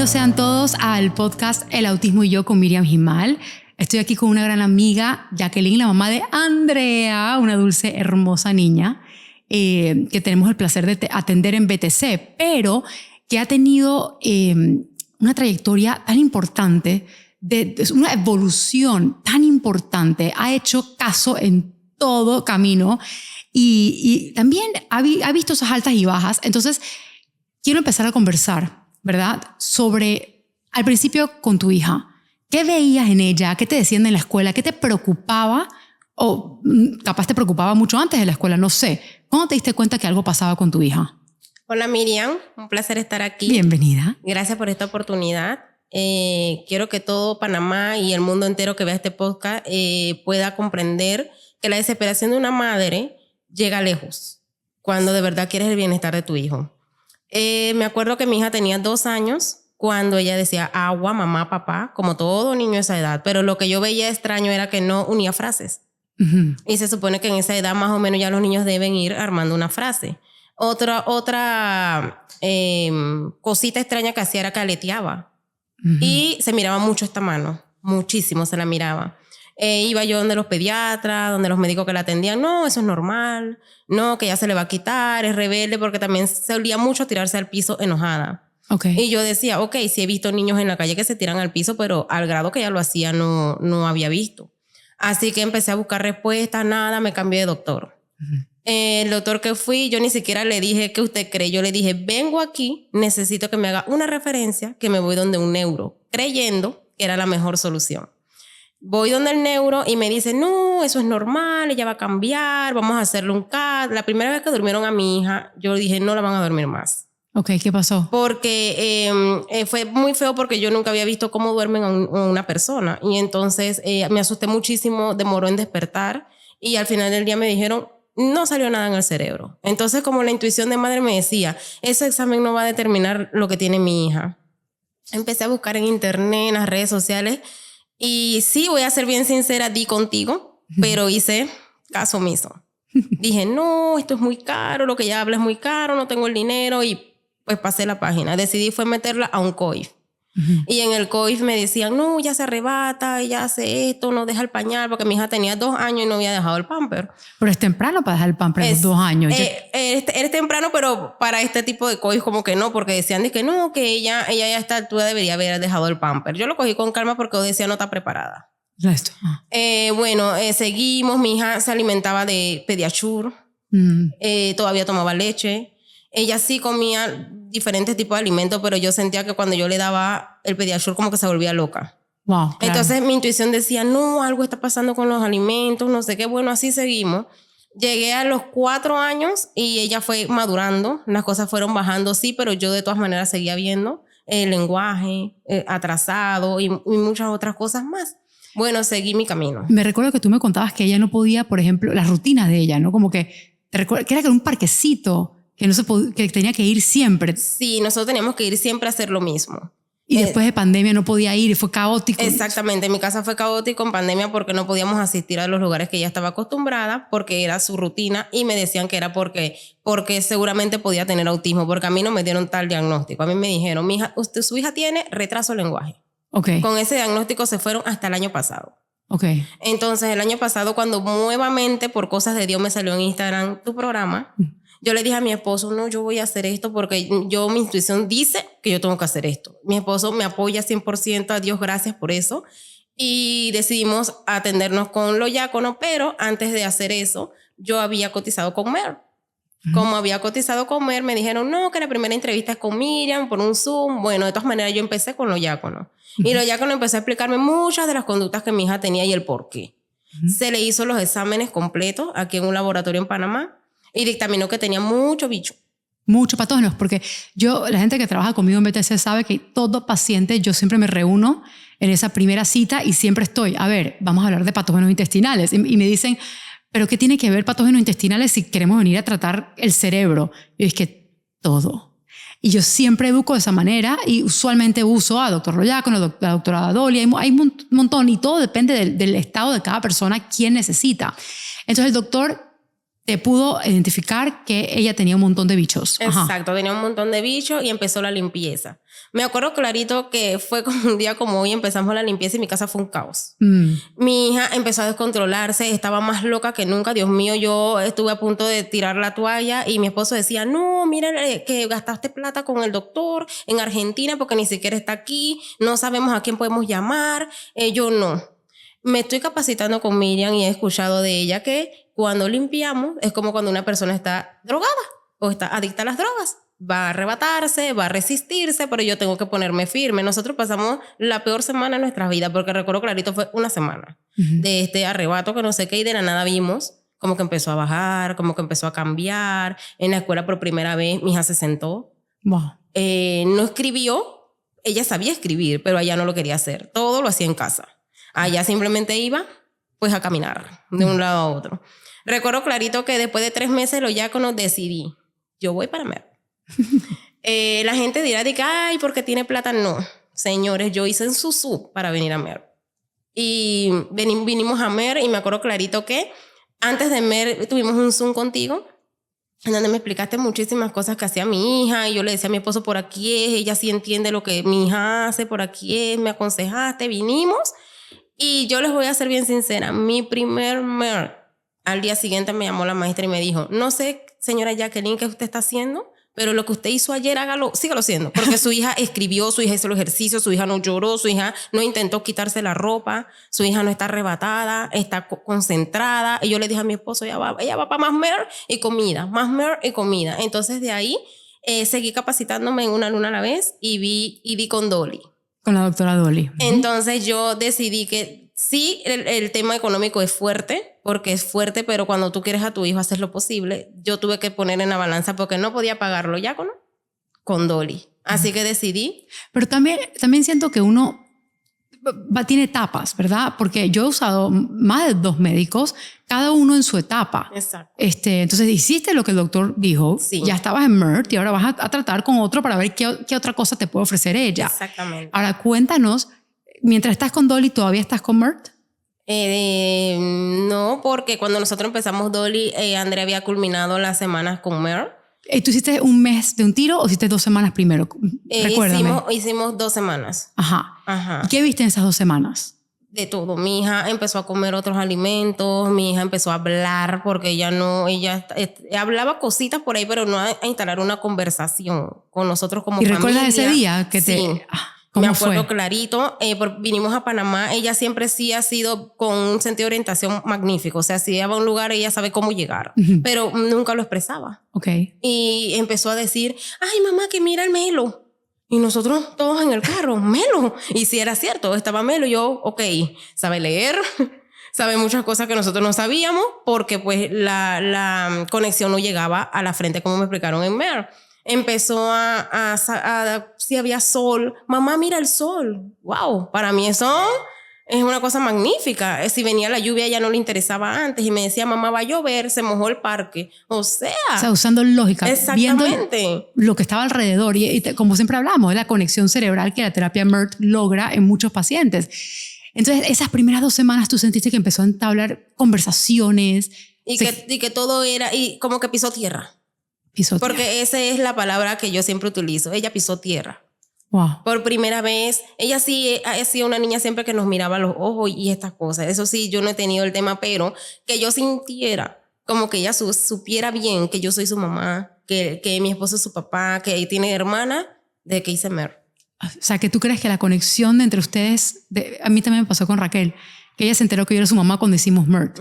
Bienvenidos sean todos al podcast El Autismo y Yo con Miriam Gimal. Estoy aquí con una gran amiga, Jacqueline, la mamá de Andrea, una dulce, hermosa niña que tenemos el placer de atender en BTC, pero que ha tenido una trayectoria tan importante, una evolución tan importante, ha hecho caso en todo camino y también ha visto esas altas y bajas. Entonces, quiero empezar a conversar, ¿verdad? Sobre, al principio con tu hija, ¿qué veías en ella? ¿Qué te decían en la escuela? ¿Qué te preocupaba? O capaz te preocupaba mucho antes de la escuela, no sé. ¿Cómo te diste cuenta que algo pasaba con tu hija? Hola Miriam, un placer estar aquí. Bienvenida. Gracias por esta oportunidad. Quiero que todo Panamá y el mundo entero que vea este podcast pueda comprender que la desesperación de una madre llega lejos cuando de verdad quieres el bienestar de tu hijo. Me acuerdo que mi hija tenía 2 años cuando ella decía agua, mamá, papá, como todo niño de esa edad. Pero lo que yo veía extraño era que no unía frases. Uh-huh. Y se supone que en esa edad más o menos ya los niños deben ir armando una frase. Otra cosita extraña que hacía era que aleteaba. Uh-huh. Y se miraba mucho esta mano, muchísimo se la miraba. Iba yo donde los pediatras, donde los médicos que la atendían. No, eso es normal. No, que ya se le va a quitar, es rebelde, porque también se olía mucho tirarse al piso enojada. Okay. Y yo decía, ok, sí he visto niños en la calle que se tiran al piso, pero al grado que ella lo hacía no había visto. Así que empecé a buscar respuestas, nada, me cambié de doctor. Uh-huh. El doctor que fui, yo ni siquiera le dije, ¿qué usted cree? Yo le dije, vengo aquí, necesito que me haga una referencia, que me voy donde un neuro, creyendo que era la mejor solución. Voy donde el neuro y me dice, no, eso es normal, ella va a cambiar, vamos a hacerle un CAT. La primera vez que durmieron a mi hija, yo dije, no la van a dormir más. Ok, ¿qué pasó? Porque fue muy feo porque yo nunca había visto cómo duermen a una persona. Y entonces me asusté muchísimo, demoró en despertar. Y al final del día me dijeron, no salió nada en el cerebro. Entonces, como la intuición de madre me decía, ese examen no va a determinar lo que tiene mi hija. Empecé a buscar en internet, en las redes sociales. Y sí, voy a ser bien sincera, di contigo, pero hice caso omiso. Dije, no, esto es muy caro, lo que ella habla es muy caro, no tengo el dinero, y pues pasé la página. Decidí fue meterla a un COIF. Uh-huh. Y en el COIF me decían, no, ya se arrebata, ella hace esto, no deja el pañal, porque mi hija tenía 2 años y no había dejado el pamper. Pero es temprano para dejar el pamper a los 2 años. Es temprano, pero para este tipo de COIF como que no, porque decían de que no, que ella ya a esta altura debería haber dejado el pamper. Yo lo cogí con calma porque yo decía no está preparada. Resto. Seguimos, mi hija se alimentaba de Pediasure, todavía tomaba leche. Ella sí comía diferentes tipos de alimentos, pero yo sentía que cuando yo le daba el Pediasure como que se volvía loca. Wow, claro. Entonces mi intuición decía, no, algo está pasando con los alimentos, no sé qué. Bueno, así seguimos. Llegué a los 4 años y ella fue madurando, las cosas fueron bajando, sí, pero yo de todas maneras seguía viendo el lenguaje atrasado y muchas otras cosas más. Bueno, seguí mi camino. Me recuerdo que tú me contabas que ella no podía, por ejemplo, las rutinas de ella, ¿no? Como que, que era un parquecito que no se que tenía que ir siempre. Sí, nosotros teníamos que ir siempre a hacer lo mismo. Y después de pandemia no podía ir y fue caótico. Exactamente, en mi casa fue caótico en pandemia porque no podíamos asistir a los lugares que ella estaba acostumbrada porque era su rutina y me decían que era porque seguramente podía tener autismo, porque a mí no me dieron tal diagnóstico. A mí me dijeron, su hija tiene retraso de lenguaje. Okay. Con ese diagnóstico se fueron hasta el año pasado. Okay. Entonces el año pasado cuando nuevamente por cosas de Dios me salió en Instagram tu programa, yo le dije a mi esposo, no, yo voy a hacer esto porque mi intuición dice que yo tengo que hacer esto. Mi esposo me apoya 100%, a Dios gracias por eso. Y decidimos atendernos con los diáconos, pero antes de hacer eso, yo había cotizado con Mer. Como había cotizado con Mer, me dijeron, no, que la primera entrevista es con Miriam por un Zoom. Bueno, de todas maneras yo empecé con los diáconos. Y los diáconos empecé a explicarme muchas de las conductas que mi hija tenía y el por qué. Se le hizo los exámenes completos aquí en un laboratorio en Panamá. Y dictaminó que tenía mucho bicho. Mucho patógenos, porque la gente que trabaja conmigo en BTC sabe que todo paciente, yo siempre me reúno en esa primera cita y siempre estoy, a ver, vamos a hablar de patógenos intestinales. Y me dicen, ¿pero qué tiene que ver patógenos intestinales si queremos venir a tratar el cerebro? Y es que todo. Y yo siempre educo de esa manera y usualmente uso a doctor Loyaco, a la doctora Dolly, hay un montón y todo depende del estado de cada persona, quién necesita. Entonces el doctor te pudo identificar que ella tenía un montón de bichos. Exacto, tenía un montón de bichos y empezó la limpieza. Me acuerdo clarito que fue como un día como hoy, empezamos la limpieza y mi casa fue un caos. Mi hija empezó a descontrolarse, estaba más loca que nunca. Dios mío, yo estuve a punto de tirar la toalla y mi esposo decía, no, mira que gastaste plata con el doctor en Argentina porque ni siquiera está aquí, no sabemos a quién podemos llamar. Yo no. Me estoy capacitando con Miriam y he escuchado de ella que cuando limpiamos es como cuando una persona está drogada o está adicta a las drogas. Va a arrebatarse, va a resistirse, pero yo tengo que ponerme firme. Nosotros pasamos la peor semana de nuestras vidas, porque recuerdo clarito fue una semana de este arrebato que no sé qué, y de la nada vimos como que empezó a bajar, como que empezó a cambiar. En la escuela por primera vez mi hija se sentó. Wow. No escribió, ella sabía escribir, pero allá no lo quería hacer. Todo lo hacía en casa. Allá simplemente iba pues a caminar de un lado a otro. Recuerdo clarito que después de 3 meses los diáconos decidí, yo voy para Mer. La gente dirá de que, ay, porque tiene plata. No, señores, yo hice en Susú para venir a Mer. Y vinimos a Mer y me acuerdo clarito que antes de Mer tuvimos un Zoom contigo en donde me explicaste muchísimas cosas que hacía mi hija y yo le decía a mi esposo, por aquí es, ella sí entiende lo que mi hija hace, por aquí es, me aconsejaste, vinimos. Y yo les voy a ser bien sincera, mi primer Mer, al día siguiente me llamó la maestra y me dijo, no sé, señora Jacqueline, qué usted está haciendo, pero lo que usted hizo ayer, hágalo, sígalo haciendo, porque su hija escribió, su hija hizo el ejercicio, su hija no lloró, su hija no intentó quitarse la ropa, su hija no está arrebatada, está concentrada. Y yo le dije a mi esposo, ella va para más Mer y comida, más Mer y comida. Entonces de ahí seguí capacitándome en una luna a la vez y di con Dolly. Con la doctora Dolly. Entonces yo decidí que sí, el tema económico es fuerte, porque es fuerte, pero cuando tú quieres a tu hijo haces lo posible. Yo tuve que poner en la balanza porque no podía pagarlo ya con Dolly. Así que decidí. Pero también siento que uno tiene etapas, ¿verdad? Porque yo he usado más de 2 médicos, cada uno en su etapa. Exacto. Entonces hiciste lo que el doctor dijo, sí. Ya estabas en MERT y ahora vas a tratar con otro para ver qué otra cosa te puede ofrecer ella. Exactamente. Ahora cuéntanos, mientras estás con Dolly, ¿todavía estás con MERT? No, porque cuando nosotros empezamos Dolly, Andrea había culminado las semanas con MERT. ¿Tú hiciste un mes de un tiro o hiciste 2 semanas primero? Recuérdame. Hicimos 2 semanas. Ajá. ¿Qué viste en esas 2 semanas? De todo. Mi hija empezó a comer otros alimentos, mi hija empezó a hablar porque ella hablaba cositas por ahí, pero no a instalar una conversación con nosotros como familia. ¿Y recuerdas ese día que sí. ¿Cómo me acuerdo fue? clarito, vinimos a Panamá, ella siempre sí ha sido con un sentido de orientación magnífico, o sea, si ella va a un lugar ella sabe cómo llegar, pero nunca lo expresaba. Okay. Y empezó a decir, ay mamá, que mira el Melo. Y nosotros todos en el carro, Melo. Y sí era cierto, estaba Melo. Y yo, ok, sabe leer, sabe muchas cosas que nosotros no sabíamos porque pues la conexión no llegaba a la frente como me explicaron en MER. Empezó si había sol, mamá mira el sol, wow, para mí eso es una cosa magnífica. Si venía la lluvia ella no le interesaba antes y me decía mamá va a llover, se mojó el parque, o sea usando lógica, viendo lo que estaba alrededor y como siempre hablamos, la conexión cerebral que la terapia MERT logra en muchos pacientes. Entonces esas primeras 2 semanas tú sentiste que empezó a entablar conversaciones y que todo era y como que pisó tierra. Porque esa es la palabra que yo siempre utilizo. Ella pisó tierra. Wow. Por primera vez. Ella sí ha sido una niña siempre que nos miraba a los ojos y estas cosas. Eso sí, yo no he tenido el tema, pero que yo sintiera como que ella supiera bien que yo soy su mamá, que mi esposo es su papá, que tiene hermana, de que hice MER. O sea, que tú crees que la conexión entre ustedes, a mí también me pasó con Raquel, que ella se enteró que yo era su mamá cuando hicimos MERT.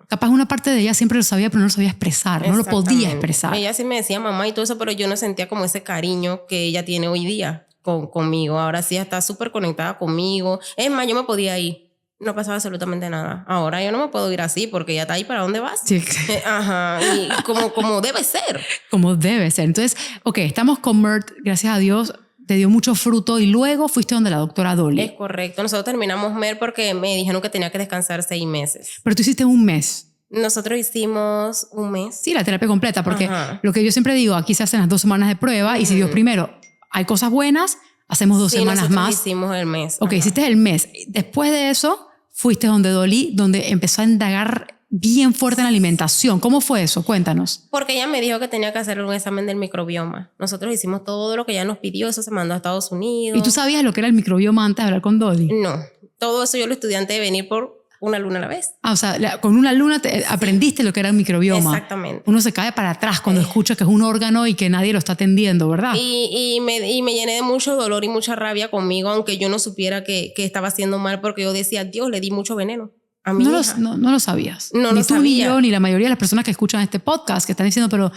Capaz una parte de ella siempre lo sabía, pero no lo sabía expresar, no lo podía expresar. Ella sí me decía mamá y todo eso, pero yo no sentía como ese cariño que ella tiene hoy día conmigo. Ahora sí está súper conectada conmigo. Es más, yo me podía ir. No pasaba absolutamente nada. Ahora yo no me puedo ir así porque ya está ahí. ¿Para dónde vas? Sí. Ajá. Y como debe ser. Como debe ser. Entonces, ok, estamos con MERT, gracias a Dios. Te dio mucho fruto y luego fuiste donde la doctora Dolly. Es correcto. Nosotros terminamos MER porque me dijeron que tenía que descansar 6 meses. Pero tú hiciste un mes. Nosotros hicimos un mes. Sí, la terapia completa, porque lo que yo siempre digo, aquí se hacen las 2 semanas de prueba y si Dios primero, hay cosas buenas, hacemos 2 semanas más. Sí, hicimos el mes. Ok, hiciste el mes. Después de eso, fuiste donde Dolly, donde empezó a indagar bien fuerte en la alimentación. ¿Cómo fue eso? Cuéntanos. Porque ella me dijo que tenía que hacer un examen del microbioma. Nosotros hicimos todo lo que ella nos pidió, eso se mandó a Estados Unidos. ¿Y tú sabías lo que era el microbioma antes de hablar con Dolly? No, todo eso yo lo estudié antes de venir por una luna a la vez. O sea, con una luna aprendiste lo que era el microbioma. Exactamente. Uno se cae para atrás cuando escucha que es un órgano y que nadie lo está atendiendo, ¿verdad? Y me llené de mucho dolor y mucha rabia conmigo, aunque yo no supiera que estaba haciendo mal, porque yo decía, Dios, le di mucho veneno a mi hija. No lo sabías. No ni lo tú, sabía. ni yo, ni la mayoría de las personas que escuchan este podcast, que están diciendo, pero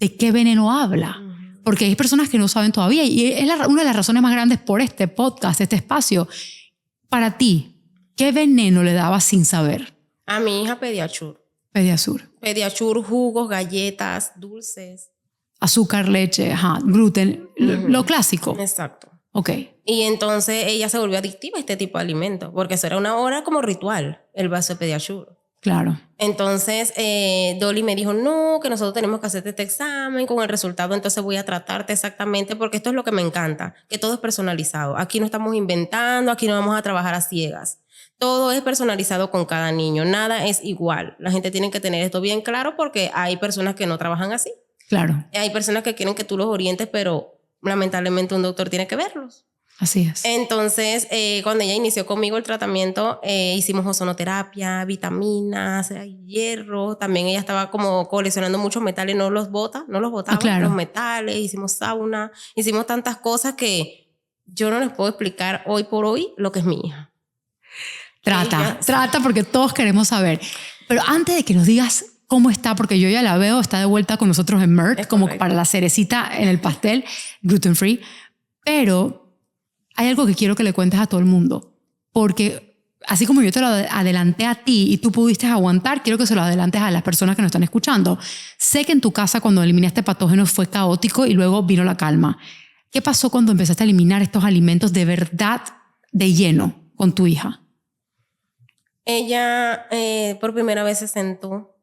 ¿de qué veneno habla? Porque hay personas que no saben todavía. Y es una de las razones más grandes por este podcast, este espacio. Para ti, ¿qué veneno le dabas sin saber? A mi hija Pediasure. Pediasure, jugos, galletas, dulces. azúcar, leche, gluten, lo clásico. Exacto. Ok. Y entonces ella se volvió adictiva a este tipo de alimentos, porque eso era una hora como ritual, el vaso de Pediasure. Claro. Entonces Dolly me dijo, no, que nosotros tenemos que hacerte este examen con el resultado, entonces voy a tratarte exactamente, porque esto es lo que me encanta, que todo es personalizado. Aquí no estamos inventando, aquí no vamos a trabajar a ciegas. Todo es personalizado con cada niño, nada es igual. La gente tiene que tener esto bien claro porque hay personas que no trabajan así. Claro. Hay personas que quieren que tú los orientes, pero lamentablemente un doctor tiene que verlos. Así es. Entonces, cuando ella inició conmigo el tratamiento, hicimos ozonoterapia, vitaminas, hierro. También ella estaba como coleccionando muchos metales, no los botaba, claro. Los metales, hicimos sauna, hicimos tantas cosas que yo no les puedo explicar hoy por hoy lo que es mi hija. Trata porque todos queremos saber. Pero antes de que nos digas cómo está, porque yo ya la veo, está de vuelta con nosotros en Merck, como para la cerecita en el pastel, gluten free. Pero hay algo que quiero que le cuentes a todo el mundo, porque así como yo te lo adelanté a ti y tú pudiste aguantar, quiero que se lo adelantes a las personas que nos están escuchando. Sé que en tu casa cuando eliminaste patógenos fue caótico y luego vino la calma. ¿Qué pasó cuando empezaste a eliminar estos alimentos de verdad de lleno con tu hija? Ella por primera vez se sentó.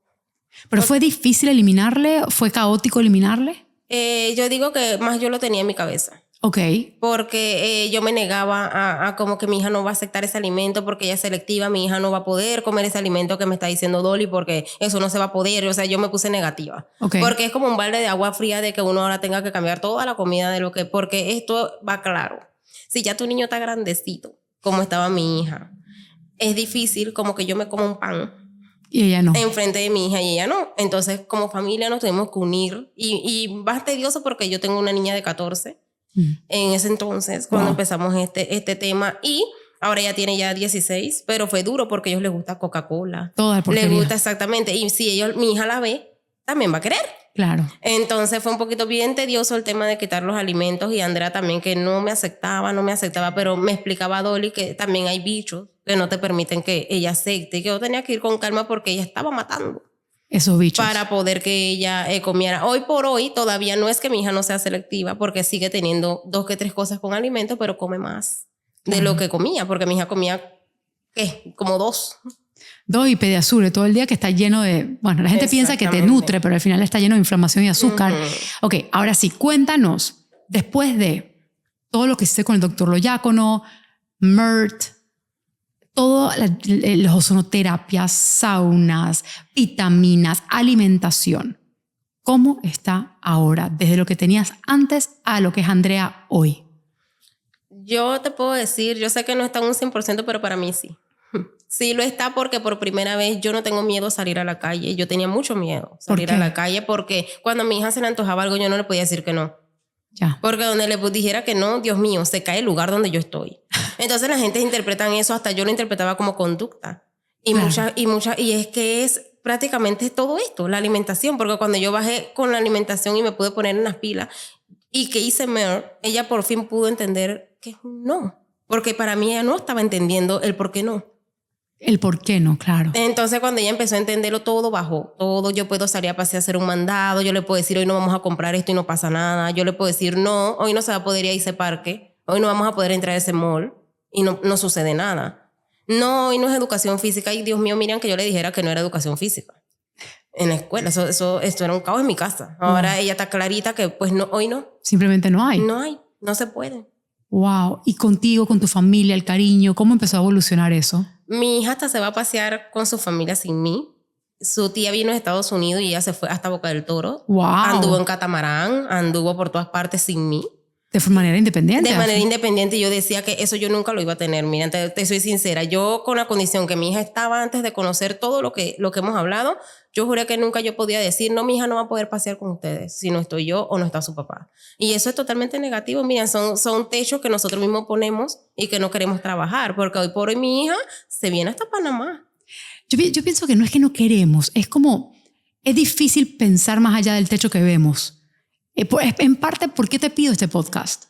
¿Pero fue difícil eliminarle? ¿Fue caótico eliminarle? Yo digo que más yo lo tenía en mi cabeza. Ok. Porque yo me negaba a como que mi hija no va a aceptar ese alimento porque ella es selectiva, mi hija no va a poder comer ese alimento que me está diciendo Dolly porque eso no se va a poder. O sea, yo me puse negativa. Okay. Porque es como un balde de agua fría de que uno ahora tenga que cambiar toda la comida de lo que... Porque esto va claro. Si ya tu niño está grandecito, como estaba mi hija, es difícil como que yo me como un pan y ella no, enfrente de mi hija y ella no. Entonces como familia nos tuvimos que unir y más tedioso porque yo tengo una niña de 14 en ese entonces cuando empezamos este tema, y ahora ella tiene ya 16, pero fue duro porque a ellos les gusta Coca-Cola, toda porquería. les gusta exactamente, y si mi hija la ve también va a querer. Claro. Entonces fue un poquito bien tedioso el tema de quitar los alimentos, y Andrea también, que no me aceptaba, pero me explicaba a Dolly que también hay bichos que no te permiten que ella acepte, y que yo tenía que ir con calma porque ella estaba matando esos bichos para poder que ella comiera. Hoy por hoy todavía no es que mi hija no sea selectiva, porque sigue teniendo 2 que 3 cosas con alimentos, pero come más de lo que comía, porque mi hija comía como 2 y Pediasure todo el día, que está lleno de... Bueno, la gente piensa que te nutre, pero al final está lleno de inflamación y azúcar. Ok, ahora sí, cuéntanos, después de todo lo que hiciste con el doctor Loyacono, MERT, todas las ozonoterapias, saunas, vitaminas, alimentación, ¿cómo está ahora? Desde lo que tenías antes a lo que es Andrea hoy. Yo te puedo decir, yo sé que no está en un 100%, pero para mí sí. Sí lo está, porque por primera vez yo no tengo miedo a salir a la calle. Yo tenía mucho miedo salir a la calle porque cuando a mi hija se le antojaba algo yo no le podía decir que no. Ya. Porque donde le dijera que no, Dios mío, se cae el lugar donde yo estoy. Entonces la gente interpreta eso, hasta yo lo interpretaba como conducta. Y claro. Y es que es prácticamente todo esto, la alimentación, porque cuando yo bajé con la alimentación y me pude poner en las pilas y que hice MER, ella por fin pudo entender que no. Porque para mí ella no estaba entendiendo el por qué no. El por qué no, claro. Entonces cuando ella empezó a entenderlo, todo bajó. Todo, yo puedo salir a pasear a hacer un mandado, yo le puedo decir hoy no vamos a comprar esto y no pasa nada, yo le puedo decir no, hoy no se va a poder ir a ese parque, hoy no vamos a poder entrar a ese mall y no sucede nada. No, hoy no es educación física. Y Dios mío, Miriam, que yo le dijera que no era educación física en la escuela. Esto era un caos en mi casa. Ahora ella está clarita que pues no, hoy no. Simplemente no hay. No se puede. Wow. ¿Y contigo, con tu familia, el cariño, cómo empezó a evolucionar eso? Mi hija hasta se va a pasear con su familia sin mí. Su tía vino a Estados Unidos y ella se fue hasta Boca del Toro. Wow. Anduvo en catamarán, anduvo por todas partes sin mí. De manera independiente. De manera independiente. Yo decía que eso yo nunca lo iba a tener. Mira, te soy sincera. Yo, con la condición que mi hija estaba antes de conocer todo lo que hemos hablado, yo juré que nunca yo podía decir, no, mi hija no va a poder pasear con ustedes si no estoy yo o no está su papá. Y eso es totalmente negativo. Mira, son techos que nosotros mismos ponemos y que no queremos trabajar, porque hoy por hoy mi hija se viene hasta Panamá. Yo pienso que no es que no queremos, es como, es difícil pensar más allá del techo que vemos. En parte, ¿por qué te pido este podcast?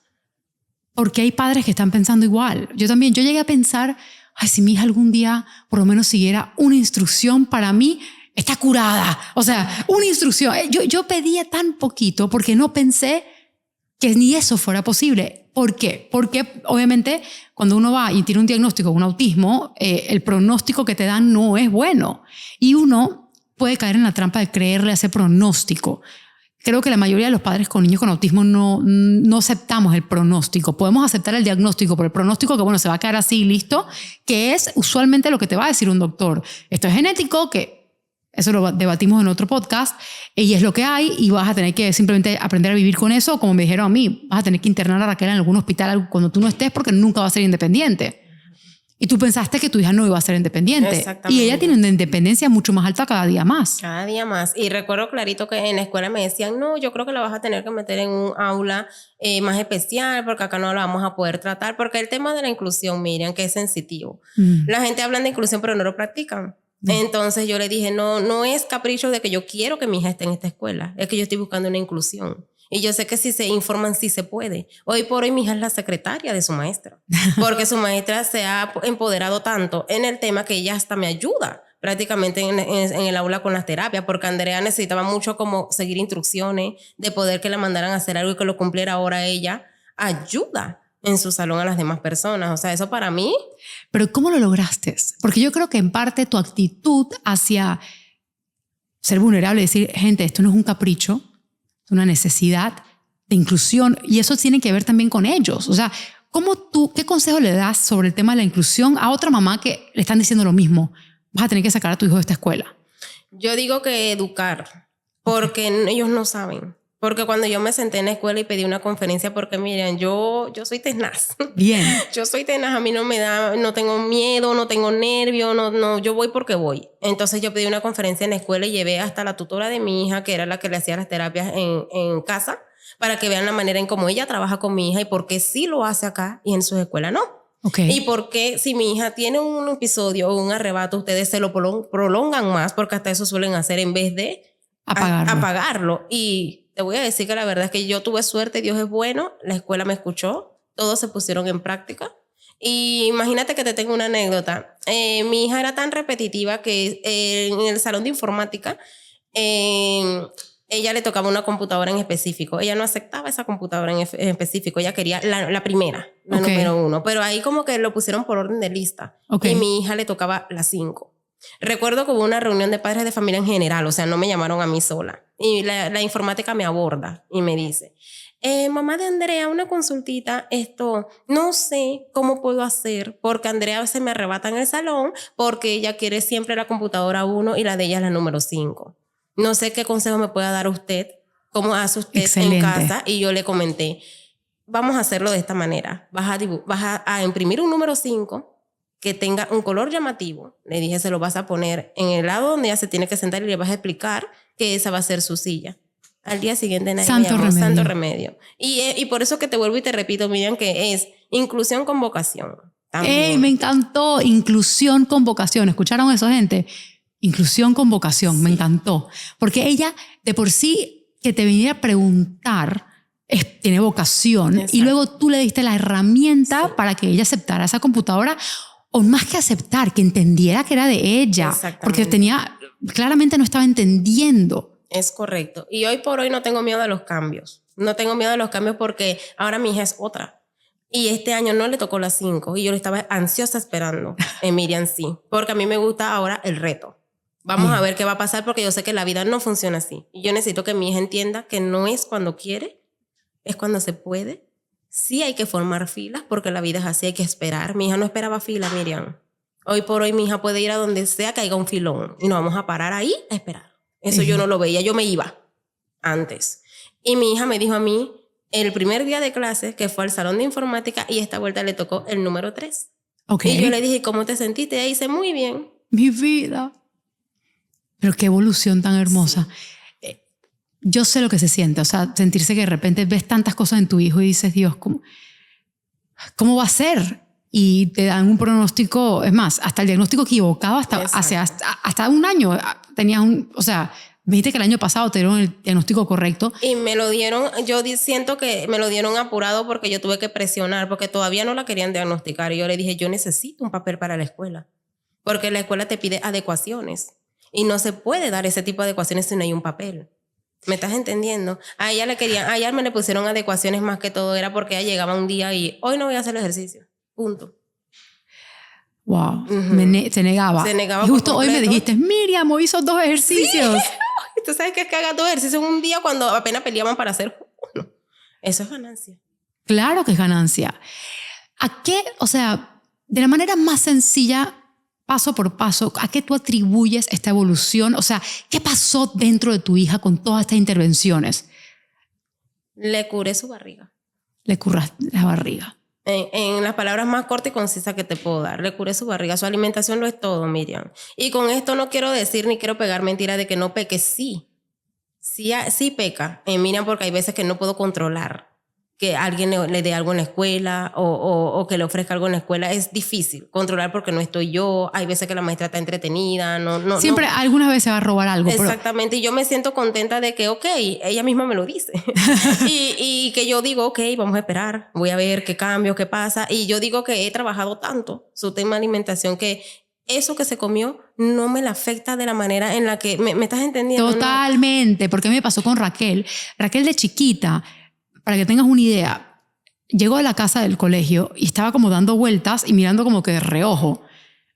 Porque hay padres que están pensando igual. Yo también, yo llegué a pensar, ay, si mi hija algún día por lo menos siguiera una instrucción, para mí está curada. O sea, una instrucción. Yo pedía tan poquito porque no pensé que ni eso fuera posible. ¿Por qué? Porque obviamente cuando uno va y tiene un diagnóstico de un autismo, el pronóstico que te dan no es bueno. Y uno puede caer en la trampa de creerle a ese pronóstico. Creo que la mayoría de los padres con niños con autismo no aceptamos el pronóstico. Podemos aceptar el diagnóstico, pero el pronóstico que, bueno, se va a quedar así, listo, que es usualmente lo que te va a decir un doctor. Esto es genético, que eso lo debatimos en otro podcast, y es lo que hay, y vas a tener que simplemente aprender a vivir con eso. Como me dijeron a mí, vas a tener que internar a Raquel en algún hospital cuando tú no estés, porque nunca va a ser independiente. Y tú pensaste que tu hija no iba a ser independiente. Y ella tiene una independencia mucho más alta cada día más. Cada día más. Y recuerdo clarito que en la escuela me decían, no, yo creo que la vas a tener que meter en un aula más especial, porque acá no la vamos a poder tratar. Porque el tema de la inclusión, Miriam, que es sensitivo. La gente habla de inclusión, pero no lo practican. Entonces yo le dije, no es capricho de que yo quiero que mi hija esté en esta escuela. Es que yo estoy buscando una inclusión. Y yo sé que si se informan, sí se puede. Hoy por hoy mi hija es la secretaria de su maestra, porque su maestra se ha empoderado tanto en el tema que ella hasta me ayuda prácticamente en el aula con las terapias, porque Andrea necesitaba mucho como seguir instrucciones, de poder que le mandaran a hacer algo y que lo cumpliera ahora ella. Ayuda en su salón a las demás personas. O sea, eso para mí... Pero ¿cómo lo lograste? Porque yo creo que en parte tu actitud hacia ser vulnerable, decir, gente, esto no es un capricho, una necesidad de inclusión, y eso tiene que ver también con ellos. O sea, ¿qué consejo le das sobre el tema de la inclusión a otra mamá que le están diciendo lo mismo? Vas a tener que sacar a tu hijo de esta escuela. Yo digo que educar, porque ellos no saben. Porque cuando yo me senté en la escuela y pedí una conferencia, porque miren, yo soy tenaz. Bien. Yo soy tenaz, a mí no tengo miedo, no tengo nervio, no, yo voy porque voy. Entonces yo pedí una conferencia en la escuela y llevé hasta la tutora de mi hija, que era la que le hacía las terapias en casa, para que vean la manera en cómo ella trabaja con mi hija y por qué sí lo hace acá y en su escuela no. Okay. Y por qué si mi hija tiene un episodio o un arrebato, ustedes se lo prolongan más, porque hasta eso suelen hacer en vez de apagarlo. Y te voy a decir que la verdad es que yo tuve suerte, Dios es bueno, la escuela me escuchó, todos se pusieron en práctica. Y imagínate que te tengo una anécdota. Mi hija era tan repetitiva que en el salón de informática ella le tocaba una computadora en específico. Ella no aceptaba esa computadora en específico, ella quería la primera, la número 1. Pero ahí como que lo pusieron por orden de lista. Y mi hija le tocaba la 5. Recuerdo que hubo una reunión de padres de familia en general, o sea, no me llamaron a mí sola. Y la informática me aborda y me dice, mamá de Andrea, una consultita, no sé cómo puedo hacer, porque Andrea se me arrebata en el salón, porque ella quiere siempre la computadora 1 y la de ella es la número 5. No sé qué consejo me pueda dar usted, cómo hace usted en casa. Y yo le comenté, vamos a hacerlo de esta manera, vas a imprimir un número 5, que tenga un color llamativo. Le dije, se lo vas a poner en el lado donde ella se tiene que sentar y le vas a explicar que esa va a ser su silla. Al día siguiente nadie me llamó, santo remedio. Y por eso que te vuelvo y te repito, Miriam, que es inclusión con vocación. ¡Ey, me encantó! Inclusión con vocación. ¿Escucharon eso, gente? Inclusión con vocación, sí. Me encantó. Porque ella, de por sí, que te viniera a preguntar, tiene vocación. Exacto. Y luego tú le diste la herramienta para que ella aceptara esa computadora. O más que aceptar, que entendiera que era de ella. Porque claramente no estaba entendiendo. Es correcto. Y hoy por hoy no tengo miedo a los cambios. No tengo miedo a los cambios porque ahora mi hija es otra. Y este año no le tocó las 5. Y yo lo estaba ansiosa esperando. En Miriam sí. Porque a mí me gusta ahora el reto. Vamos a ver qué va a pasar, porque yo sé que la vida no funciona así. Y yo necesito que mi hija entienda que no es cuando quiere, es cuando se puede. Sí hay que formar filas porque la vida es así, hay que esperar. Mi hija no esperaba fila, Miriam. Hoy por hoy mi hija puede ir a donde sea que haya un filón y nos vamos a parar ahí a esperar. Eso yo no lo veía, yo me iba antes. Y mi hija me dijo a mí el primer día de clase que fue al salón de informática y esta vuelta le tocó el número 3. Okay. Y yo le dije, ¿cómo te sentiste? Ella dice, muy bien. Mi vida. Pero qué evolución tan hermosa. Sí. Yo sé lo que se siente, o sea, sentirse que de repente ves tantas cosas en tu hijo y dices, Dios, ¿cómo va a ser? Y te dan un pronóstico, es más, hasta el diagnóstico equivocado, hasta un año tenías o sea, me dijiste que el año pasado te dieron el diagnóstico correcto. Y me lo dieron, yo siento que me lo dieron apurado porque yo tuve que presionar, porque todavía no la querían diagnosticar. Y yo le dije, yo necesito un papel para la escuela, porque la escuela te pide adecuaciones. Y no se puede dar ese tipo de adecuaciones si no hay un papel. ¿Me estás entendiendo? A ella me le pusieron adecuaciones más que todo, era porque ella llegaba un día y hoy no voy a hacer el ejercicio. Punto. Wow. Se negaba. Se negaba. Y justo hoy me dijiste, Miriam, hoy hizo 2 ejercicios. Sí. Tú sabes que es que haga 2 ejercicios en un día cuando apenas peleaban para hacer 1. Eso es ganancia. Claro que es ganancia. ¿A qué, o sea, de la manera más sencilla, paso por paso, a qué tú atribuyes esta evolución? O sea, ¿qué pasó dentro de tu hija con todas estas intervenciones? Le curé su barriga. Le curaste la barriga. En las palabras más cortas y concisas que te puedo dar, le curé su barriga. Su alimentación lo es todo, Miriam. Y con esto no quiero decir ni quiero pegar mentiras de que no peque. Sí peca, Miriam, porque hay veces que no puedo controlar que alguien le dé algo en la escuela o que le ofrezca algo en la escuela. Es difícil controlar porque no estoy yo. Hay veces que la maestra está entretenida. Siempre alguna vez se va a robar algo. Exactamente. Pero... Y yo me siento contenta de que, ok, ella misma me lo dice. y que yo digo, ok, vamos a esperar. Voy a ver qué cambio, qué pasa. Y yo digo que he trabajado tanto su tema de alimentación que eso que se comió no me la afecta de la manera en la que... ¿Me estás entendiendo? Totalmente. ¿No? Porque a mí me pasó con Raquel. Raquel de chiquita... Para que tengas una idea, llegó a la casa del colegio y estaba como dando vueltas y mirando como que de reojo.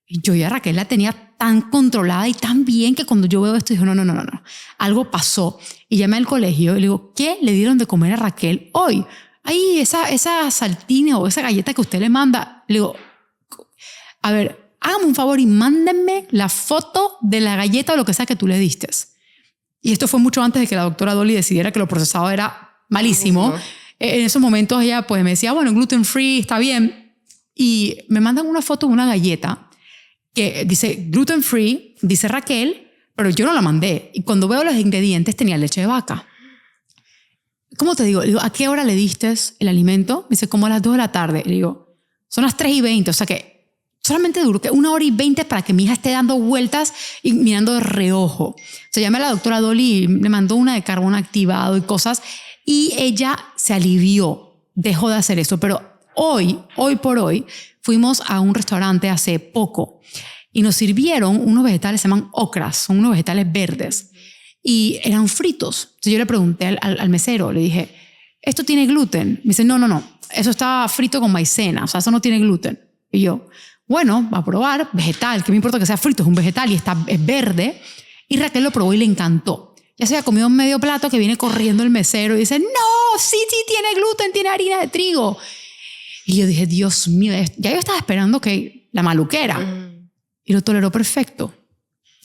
Y yo y a Raquel la tenía tan controlada y tan bien que cuando yo veo esto digo, no. Algo pasó. Y llamé al colegio y le digo, ¿qué le dieron de comer a Raquel hoy? Ahí esa saltina o esa galleta que usted le manda. Le digo, a ver, hágame un favor y mándenme la foto de la galleta o lo que sea que tú le diste. Y esto fue mucho antes de que la doctora Dolly decidiera que lo procesado era malísimo. En esos momentos ella pues me decía, bueno, gluten free, está bien. Y me mandan una foto de una galleta que dice gluten free, dice Raquel, pero yo no la mandé. Y cuando veo los ingredientes tenía leche de vaca. ¿Cómo te digo? Le digo, ¿a qué hora le diste el alimento? Me dice, como a las 2 de la tarde. Le digo, son las 3:20, o sea que solamente duró que 1:20 para que mi hija esté dando vueltas y mirando de reojo. Se llamé a la doctora Dolly y me mandó una de carbón activado y cosas. Y ella se alivió, dejó de hacer eso. Pero hoy por hoy, fuimos a un restaurante hace poco y nos sirvieron unos vegetales, se llaman okras, son unos vegetales verdes y eran fritos. Entonces yo le pregunté al mesero, le dije, ¿esto tiene gluten? Me dice, no, eso está frito con maicena, o sea, eso no tiene gluten. Y yo, bueno, va a probar, vegetal, que me importa que sea frito, es un vegetal y es verde. Y Raquel lo probó y le encantó. Ya se había comido un medio plato que viene corriendo el mesero y dice, no, sí tiene gluten, tiene harina de trigo. Y yo dije, Dios mío, ya yo estaba esperando que la maluquera. Y lo toleró perfecto.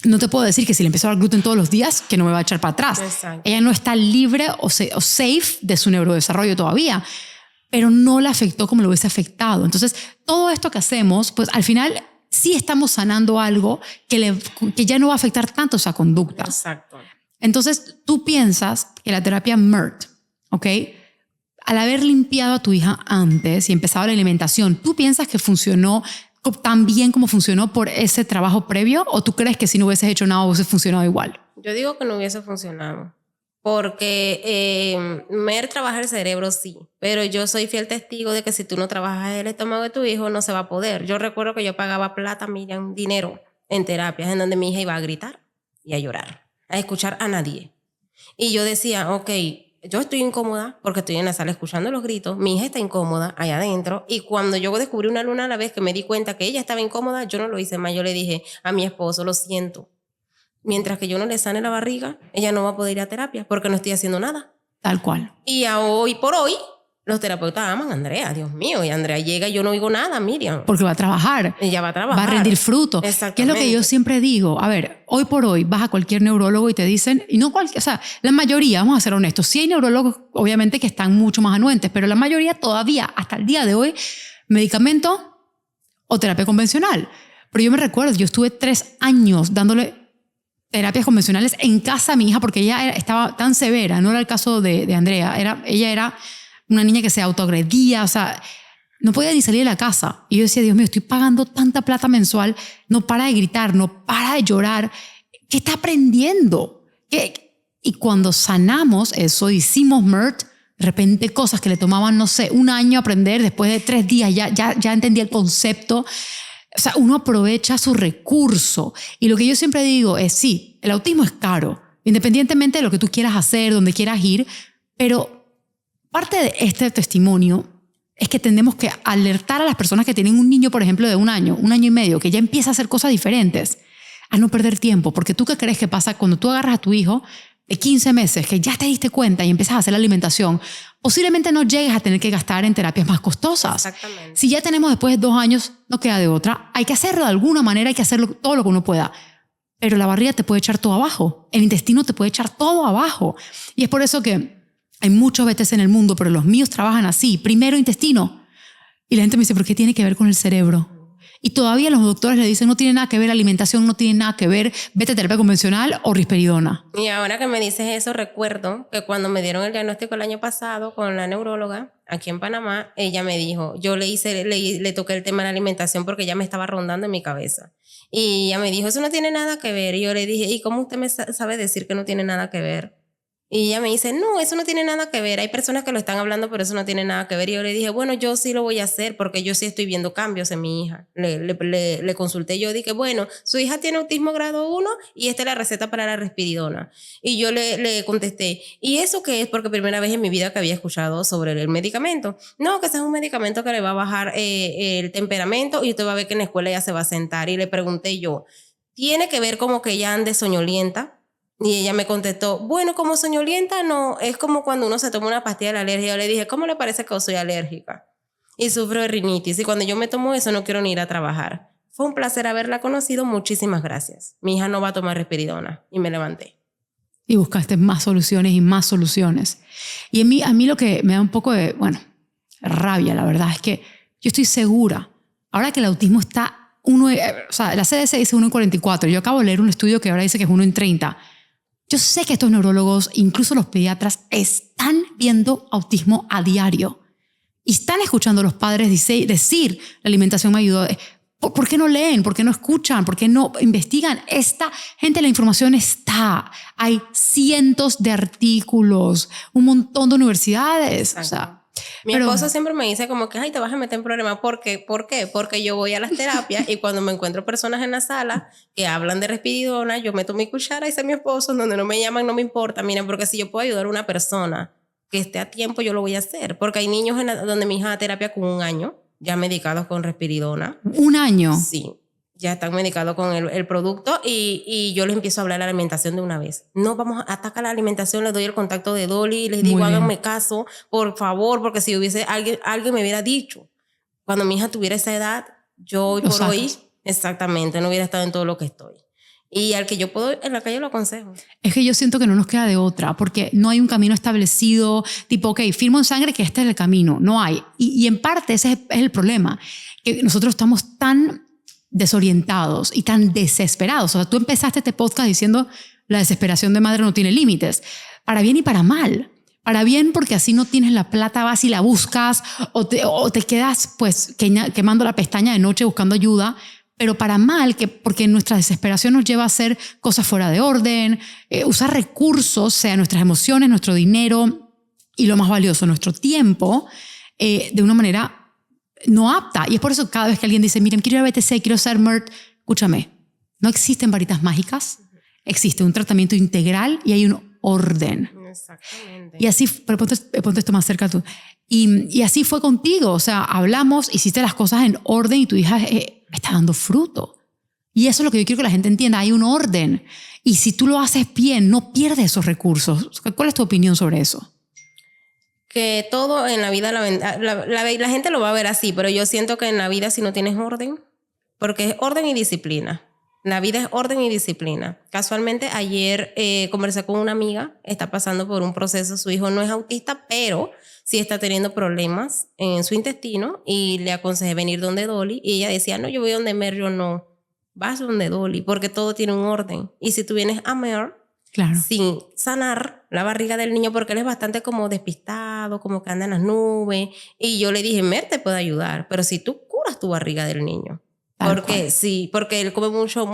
No te puedo decir que si le empezó a dar gluten todos los días, que no me va a echar para atrás. Exacto. Ella no está libre o safe de su neurodesarrollo todavía, pero no la afectó como lo hubiese afectado. Entonces, todo esto que hacemos, pues al final sí estamos sanando algo que ya no va a afectar tanto esa conducta. Exacto. Entonces, tú piensas que la terapia MERT, ¿ok? Al haber limpiado a tu hija antes y empezado la alimentación, ¿tú piensas que funcionó tan bien como funcionó por ese trabajo previo? ¿O tú crees que si no hubieses hecho nada hubiese funcionado igual? Yo digo que no hubiese funcionado. Porque MERT trabaja el cerebro, sí. Pero yo soy fiel testigo de que si tú no trabajas el estómago de tu hijo, no se va a poder. Yo recuerdo que yo pagaba plata, Miriam, dinero en terapias en donde mi hija iba a gritar y a llorar, a escuchar a nadie. Y yo decía, ok, yo estoy incómoda porque estoy en la sala escuchando los gritos, mi hija está incómoda allá adentro, y cuando yo descubrí una luna a la vez que me di cuenta que ella estaba incómoda, yo no lo hice más, yo le dije a mi esposo, lo siento, mientras que yo no le sane la barriga, ella no va a poder ir a terapia porque no estoy haciendo nada. Tal cual. Y a hoy por hoy, Los terapeutas aman a Andrea, Dios mío, y Andrea llega y yo no oigo nada, Miriam. Porque va a trabajar. Ella va a trabajar. Va a rendir fruto. Exactamente. Que es lo que yo siempre digo. A ver, hoy por hoy vas a cualquier neurólogo y te dicen, y no cualquier, o sea, la mayoría, vamos a ser honestos, sí hay neurólogos obviamente que están mucho más anuentes, pero la mayoría todavía, hasta el día de hoy, medicamento o terapia convencional. Pero yo me recuerdo, yo estuve 3 años dándole terapias convencionales en casa a mi hija porque ella estaba tan severa, no era el caso de Andrea, ella era una niña que se autoagredía, o sea, no podía ni salir de la casa. Y yo decía, Dios mío, estoy pagando tanta plata mensual, no para de gritar, no para de llorar. ¿Qué está aprendiendo? Y cuando sanamos eso, hicimos MERT, de repente cosas que le tomaban, no sé, 1 año aprender, después de 3 días ya entendía el concepto. O sea, uno aprovecha su recurso. Y lo que yo siempre digo es, sí, el autismo es caro, independientemente de lo que tú quieras hacer, donde quieras ir, pero parte de este testimonio es que tenemos que alertar a las personas que tienen un niño, por ejemplo, de 1 año, 1 año y medio, que ya empieza a hacer cosas diferentes, a no perder tiempo. Porque tú, ¿qué crees que pasa cuando tú agarras a tu hijo de 15 meses, que ya te diste cuenta y empiezas a hacer la alimentación? Posiblemente no llegues a tener que gastar en terapias más costosas. Exactamente. Si ya tenemos después de 2 años, no queda de otra. Hay que hacerlo de alguna manera, hay que hacerlo todo lo que uno pueda. Pero la barriga te puede echar todo abajo. El intestino te puede echar todo abajo. Y es por eso que hay muchos BTs en el mundo, pero los míos trabajan así. Primero intestino. Y la gente me dice, ¿pero qué tiene que ver con el cerebro? Y todavía los doctores le dicen, no tiene nada que ver alimentación, no tiene nada que ver vete a terapia convencional o risperidona. Y ahora que me dices eso, recuerdo que cuando me dieron el diagnóstico el año pasado con la neuróloga aquí en Panamá, ella me dijo, yo le toqué el tema de la alimentación porque ya me estaba rondando en mi cabeza. Y ella me dijo, eso no tiene nada que ver. Y yo le dije, ¿y cómo usted me sabe decir que no tiene nada que ver? Y ella me dice, no, eso no tiene nada que ver. Hay personas que lo están hablando, pero eso no tiene nada que ver. Y yo le dije, bueno, yo sí lo voy a hacer porque yo sí estoy viendo cambios en mi hija. Le consulté, yo dije, bueno, su hija tiene autismo grado 1 y esta es la receta para la risperidona. Y yo le contesté, ¿y eso qué es? Porque primera vez en mi vida que había escuchado sobre el medicamento. No, que ese es un medicamento que le va a bajar el temperamento y usted va a ver que en la escuela ya se va a sentar. Y le pregunté yo, ¿tiene que ver como que ella ande soñolienta? Y ella me contestó, bueno, como soñolienta no, es como cuando uno se toma una pastilla de la alergia. Yo le dije, ¿cómo le parece que yo soy alérgica? Y sufro de rinitis y cuando yo me tomo eso no quiero ni ir a trabajar. Fue un placer haberla conocido, muchísimas gracias. Mi hija no va a tomar risperidona. Y me levanté. Y buscaste más soluciones y más soluciones. Y a mí lo que me da un poco de, rabia, la verdad, es que yo estoy segura, ahora que el autismo está, o sea, la CDC dice 1 en 44, yo acabo de leer un estudio que ahora dice que es 1 en 30. Yo sé que estos neurólogos, incluso los pediatras, están viendo autismo a diario y están escuchando a los padres decir, la alimentación me ayudó. ¿Por qué no leen? ¿Por qué no escuchan? ¿Por qué no investigan? Esta gente, la información está. Hay cientos de artículos, un montón de universidades. Exacto. O sea, Mi esposo siempre me dice como que, ay, te vas a meter en problemas. ¿Por qué? ¿Por qué? Porque yo voy a las terapias y cuando me encuentro personas en la sala que hablan de risperidona, yo meto mi cuchara y dice mi esposo, donde no me llaman, no me importa. Miren, porque si yo puedo ayudar a una persona que esté a tiempo, yo lo voy a hacer. Porque hay niños donde mi hija da terapia con 1 año, ya medicados con risperidona. 1 año. Sí. Ya están medicados con el producto y yo les empiezo a hablar de la alimentación de una vez. No, vamos a atacar la alimentación, les doy el contacto de Dolly, les digo, háganme caso, por favor, porque si hubiese alguien me hubiera dicho, cuando mi hija tuviera esa edad, yo hoy por hoy, exactamente, no hubiera estado en todo lo que estoy. Y al que yo puedo en la calle lo aconsejo. Es que yo siento que no nos queda de otra, porque no hay un camino establecido, tipo, ok, firmo en sangre que este es el camino. No hay. Y en parte ese es el problema, que nosotros estamos tan desorientados y tan desesperados. O sea, tú empezaste este podcast diciendo la desesperación de madre no tiene límites, para bien y para mal. Para bien porque así no tienes la plata, vas y la buscas o te quedas pues quemando la pestaña de noche buscando ayuda, pero para mal porque nuestra desesperación nos lleva a hacer cosas fuera de orden, usar recursos, sea nuestras emociones, nuestro dinero y lo más valioso, nuestro tiempo, de una manera no apta. Y es por eso que cada vez que alguien dice, miren, quiero ir a BTC, quiero ser MERT, escúchame, no existen varitas mágicas, existe un tratamiento integral y hay un orden. Exactamente. Y así, pero ponte esto más cerca tú. Y así fue contigo, o sea, hablamos, hiciste las cosas en orden y tu hija está dando fruto. Y eso es lo que yo quiero que la gente entienda, hay un orden. Y si tú lo haces bien, no pierdes esos recursos. ¿Cuál es tu opinión sobre eso? que todo en la vida, la gente lo va a ver así, pero yo siento que en la vida si no tienes orden, porque es orden y disciplina. La vida es orden y disciplina. Casualmente ayer conversé con una amiga, está pasando por un proceso, su hijo no es autista, pero sí está teniendo problemas en su intestino y le aconsejé venir donde Dolly y ella decía, no, yo voy donde Mer, yo no, vas donde Dolly, porque todo tiene un orden. Y si tú vienes a Mer, claro, sin sanar la barriga del niño, porque él es bastante como despistado, como que anda en las nubes, y yo le dije, Mer te puede ayudar, pero si tú curas tu barriga del niño. Porque sí, porque él come mucho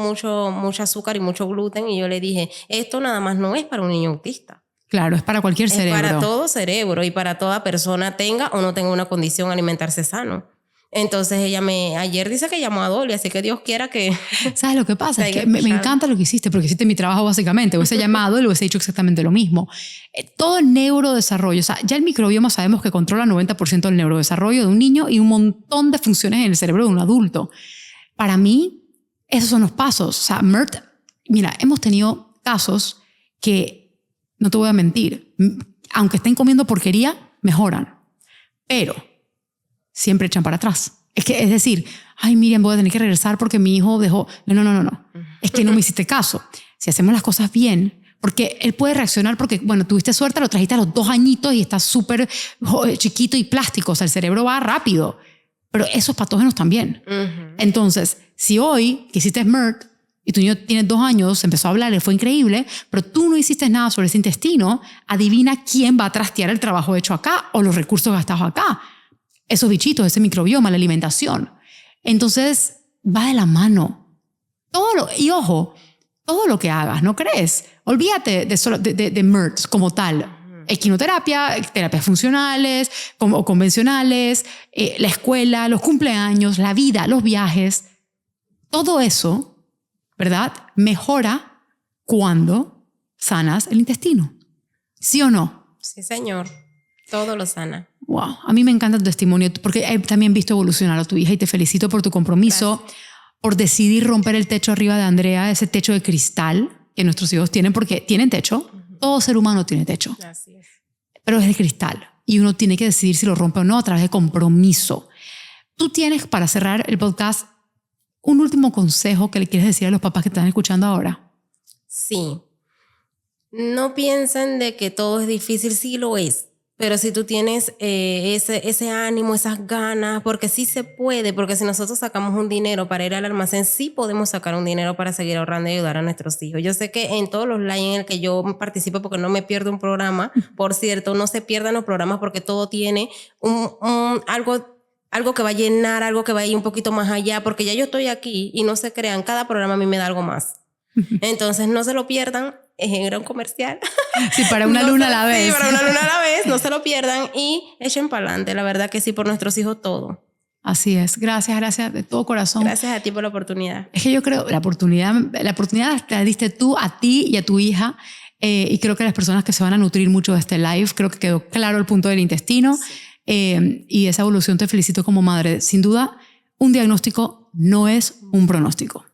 azúcar y mucho gluten, y yo le dije, esto nada más no es para un niño autista. Claro, es para cualquier cerebro. Es para todo cerebro y para toda persona, tenga o no tenga una condición, alimentarse sano. Entonces ayer dice que llamó a Dolly, así que Dios quiera que... ¿Sabes lo que pasa? Es que me encanta lo que hiciste, porque hiciste mi trabajo básicamente. Hubiese llamado y le hubiese dicho exactamente lo mismo. Todo el neurodesarrollo, o sea, ya el microbioma sabemos que controla 90% del neurodesarrollo de un niño y un montón de funciones en el cerebro de un adulto. Para mí, esos son los pasos. O sea, Mert, mira, hemos tenido casos que, no te voy a mentir, aunque estén comiendo porquería, mejoran. Pero siempre echan para atrás. Es decir, ay, Miriam, voy a tener que regresar porque mi hijo dejó... No. Es que no me hiciste caso. Si hacemos las cosas bien, porque él puede reaccionar porque, bueno, tuviste suerte, lo trajiste a los 2 añitos y está súper chiquito y plástico. O sea, el cerebro va rápido. Pero esos patógenos también. Entonces, si hoy que hiciste Mert y tu niño tiene 2 años, empezó a hablar, le fue increíble, pero tú no hiciste nada sobre ese intestino, adivina quién va a trastear el trabajo hecho acá o los recursos gastados acá. Esos bichitos, ese microbioma, la alimentación. Entonces, va de la mano. Y ojo, todo lo que hagas, ¿no crees? Olvídate de Mert como tal. Equinoterapia, terapias funcionales o convencionales, la escuela, los cumpleaños, la vida, los viajes. Todo eso, ¿verdad? Mejora cuando sanas el intestino. ¿Sí o no? Sí, señor. Todo lo sana. Wow, a mí me encanta tu testimonio porque he también visto evolucionar a tu hija y te felicito por tu compromiso, gracias, por decidir romper el techo arriba de Andrea, ese techo de cristal que nuestros hijos tienen, porque tienen techo. Todo ser humano tiene techo. Así es. Pero es de cristal y uno tiene que decidir si lo rompe o no a través de compromiso. Tú tienes, para cerrar el podcast, un último consejo que le quieres decir a los papás que te están escuchando ahora. Sí. No piensen de que todo es difícil, sí lo es. Pero si tú tienes ese ánimo, esas ganas, porque sí se puede, porque si nosotros sacamos un dinero para ir al almacén, sí podemos sacar un dinero para seguir ahorrando y ayudar a nuestros hijos. Yo sé que en todos los live en el que yo participo, porque no me pierdo un programa, por cierto, no se pierdan los programas porque todo tiene algo que va a llenar, algo que va a ir un poquito más allá, porque ya yo estoy aquí y no se crean, cada programa a mí me da algo más. Entonces no se lo pierdan, es un gran comercial. Sí, para una luna a la vez. Sí, para una luna a la vez, no se lo pierdan y echen para adelante, la verdad que sí, por nuestros hijos todo. Así es, gracias de todo corazón. Gracias a ti por la oportunidad. Es que yo creo, la oportunidad la diste tú, a ti y a tu hija, y creo que las personas que se van a nutrir mucho de este live, creo que quedó claro el punto del intestino, sí. Y esa evolución te felicito como madre. Sin duda, un diagnóstico no es un pronóstico.